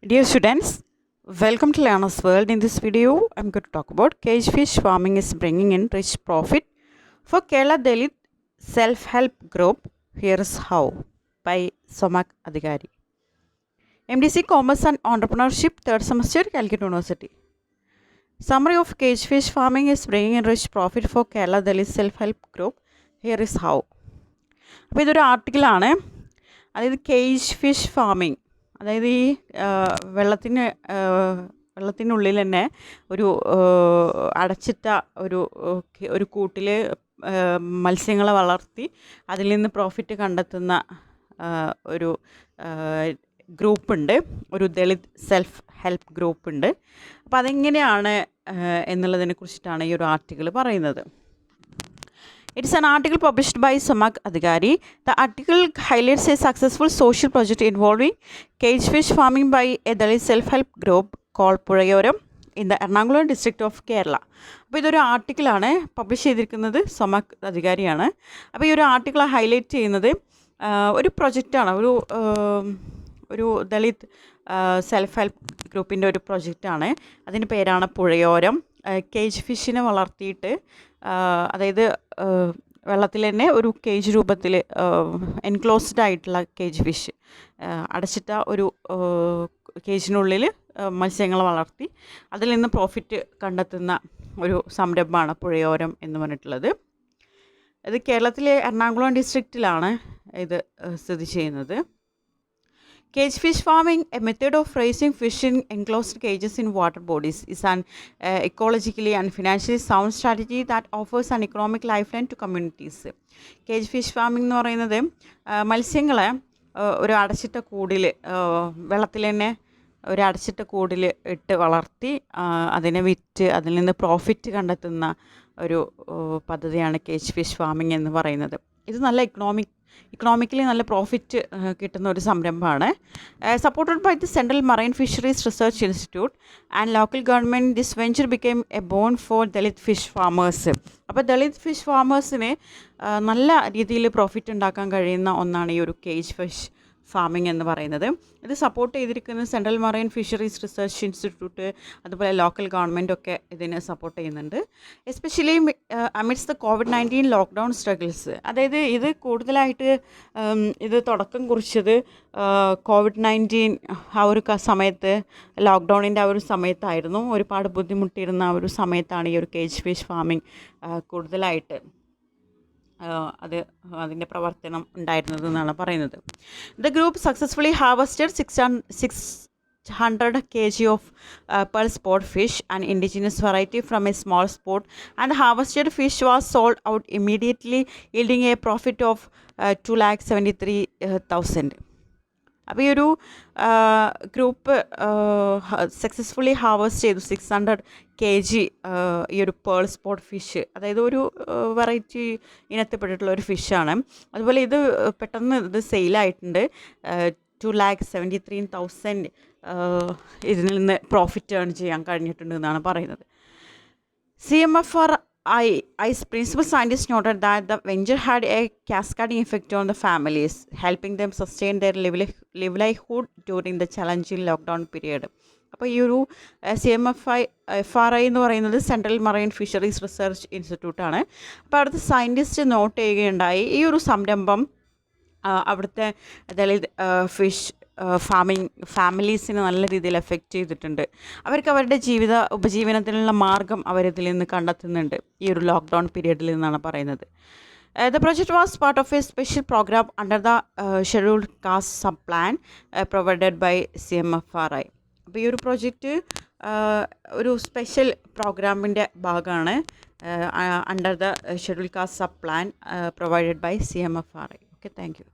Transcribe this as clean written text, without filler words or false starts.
Dear students, welcome to Learner's World. In this video, I'm going to talk about cage fish farming is bringing in rich profit for Kerala Dalit Self-Help Group. Here's how by Somak Adhikari. MDC Commerce and Entrepreneurship, 3rd semester, Calicut University. Summary of cage fish farming is bringing in rich profit for Kerala Dalit Self-Help Group. Here is how. അപ്പോൾ ഇതൊരു ആർട്ടിക്കിളാണ്. അതായത് cage fish farming, അതായത് ഈ വെള്ളത്തിനുള്ളിൽ തന്നെ ഒരു അടച്ചിട്ട ഒരു കൂട്ടിൽ മത്സ്യങ്ങളെ വളർത്തി അതിൽ നിന്ന് പ്രോഫിറ്റ് കണ്ടെത്തുന്ന ഒരു ഗ്രൂപ്പുണ്ട്, ഒരു ദളിത് സെൽഫ് ഹെൽപ്പ് ഗ്രൂപ്പുണ്ട്. അപ്പോൾ അതെങ്ങനെയാണ് എന്നുള്ളതിനെ കുറിച്ചിട്ടാണ് ഈ ഒരു ആർട്ടിക്കിൾ പറയുന്നത്. It is an article published by Somak Adhikari. The article highlights a successful social project involving cage fish farming by a Dalit self-help group called Purayoram in the Ernakulam district of Kerala. അപ്പോൾ ഇതൊരു ആർട്ടിക്കിളാണ്, publish ചെയ്തിരിക്കുന്നത് സൊമാക് അധികാരിയാണ്. അപ്പോൾ ഈ ഒരു article highlight ചെയ്യുന്നത് ഒരു പ്രൊജക്റ്റാണ്, ഒരു Dalit self help ഗ്രൂപ്പിൻ്റെ ഒരു പ്രൊജക്റ്റാണ്. അതിൻ്റെ പേരാണ് പുഴയോരം. കേജ് ഫിഷിനെ വളർത്തിയിട്ട്, അതായത് വെള്ളത്തിൽ തന്നെ ഒരു കേജ് രൂപത്തിൽ എൻക്ലോസ്ഡ് ആയിട്ടുള്ള കേജ് ഫിഷ്, അടച്ചിട്ട ഒരു കേജിനുള്ളിൽ മത്സ്യങ്ങളെ വളർത്തി അതിൽ നിന്ന് പ്രോഫിറ്റ് കണ്ടെത്തുന്ന ഒരു സംരംഭമാണ് പുഴയോരം എന്ന് പറഞ്ഞിട്ടുള്ളത്. ഇത് കേരളത്തിലെ എറണാകുളം ഡിസ്ട്രിക്റ്റിലാണ് ഇത് സ്ഥിതി ചെയ്യുന്നത്. Cage fish farming, a method of raising fish in enclosed cages in water bodies, is an ecologically and financially sound strategy that offers an economic lifeline to communities. Cage fish farming എന്ന് പറയുന്നത് മത്സ്യങ്ങളെ ഒരു അടച്ചിട്ട കൂടിൽ, വെള്ളത്തിൽ തന്നെ ഒരു അടച്ചിട്ട കൂടിൽ ഇട്ട് വളർത്തി അതിനെ വിറ്റ് അതിൽ നിന്ന് പ്രോഫിറ്റ് കണ്ടെത്തുന്ന ഒരു പദ്ധതിയാണ് കേജ് ഫിഷ് ഫാമിംഗ് എന്ന് പറയുന്നത്. ഇത് നല്ല ഇക്കണോമിക്കലി നല്ല പ്രോഫിറ്റ് കിട്ടുന്ന ഒരു സംരംഭമാണ്. Supported by the central marine fisheries research institute and local government, this venture became a boon for Dalit fish farmers. അപ്പോൾ ദളിത് ഫിഷ് ഫാമേഴ്സിന് നല്ല രീതിയിൽ പ്രോഫിറ്റ് ഉണ്ടാക്കാൻ കഴിയുന്ന ഒന്നാണ് ഈ ഒരു കേജ് ഫിഷ് ഫാമിംഗ് എന്ന് പറയുന്നത്. ഇത് സപ്പോർട്ട് ചെയ്തിരിക്കുന്നത് central marine fisheries research institute, അതുപോലെ ലോക്കൽ ഗവൺമെൻറ് ഒക്കെ ഇതിനെ സപ്പോർട്ട് ചെയ്യുന്നുണ്ട്. Especially amidst the COVID-19 lockdown struggles. അതായത് ഇത് കൂടുതലായിട്ട് ഇത് തുടക്കം കുറിച്ചത് COVID-19 ആ ഒരു സമയത്ത്, ലോക്ക്ഡൗണിൻ്റെ ആ ഒരു സമയത്തായിരുന്നു. ഒരുപാട് ബുദ്ധിമുട്ടിയിരുന്ന ആ ഒരു സമയത്താണ് ഈ ഒരു കേജ് ഫിഷ് ഫാമിംഗ് കൂടുതലായിട്ട് അതിൻ്റെ പ്രവർത്തനം ഉണ്ടായിരുന്നത് എന്നാണ് പറയുന്നത്. The group successfully harvested 600 kg of pearl spot fish, an indigenous variety from a small spot, and the harvested fish was sold out immediately, yielding a profit of 2,73,000. അപ്പോൾ ഈ ഒരു group successfully harvest ചെയ്തു 600 kg ഈ ഒരു pearl spot fish, അതായത് ഒരു variety ഇനത്തിൽപ്പെട്ടിട്ടുള്ള ഒരു ഫിഷാണ്. അതുപോലെ ഇത് പെട്ടെന്ന് ഇത് സെയിലായിട്ടുണ്ട്. 2,73,000 ഇതിൽ നിന്ന് പ്രോഫിറ്റ് ഏൺ ചെയ്യാൻ കഴിഞ്ഞിട്ടുണ്ട് എന്നാണ് പറയുന്നത്. CMFRI's principal scientist noted that the venture had a cascading effect on the families, helping them sustain their livelihood during the challenging lockdown period. അപ്പോൾ ഈ ഒരു CMFRI എന്ന് പറയുന്നത് സെൻട്രൽ മറൈൻ ഫിഷറീസ് റിസർച്ച് ഇൻസ്റ്റിറ്റ്യൂട്ടാണ്. അപ്പോൾ അവിടുത്തെ സയൻറ്റിസ്റ്റ് നോട്ട് ചെയ്യുകയുണ്ടായി, ഈ ഒരു സംരംഭം അവിടുത്തെ ദളിത് ഫിഷ് ഫാമിലീസിനെ നല്ല രീതിയിൽ എഫക്റ്റ് ചെയ്തിട്ടുണ്ട്. അവർക്ക് അവരുടെ ഉപജീവനത്തിനുള്ള മാർഗം അവരിതിൽ നിന്ന് കണ്ടെത്തുന്നുണ്ട് ഈ ഒരു ലോക്ക്ഡൗൺ പീരീഡിൽ നിന്നാണ് പറയുന്നത്. The project was part of a special program under the scheduled caste sub-plan provided by CMFRI. അപ്പോൾ ഈ ഒരു പ്രോജക്റ്റ് ഒരു സ്പെഷ്യൽ പ്രോഗ്രാമിൻ്റെ ഭാഗമാണ്, under the schedule caste sub plan provided by CMFRI. Okay, thank you.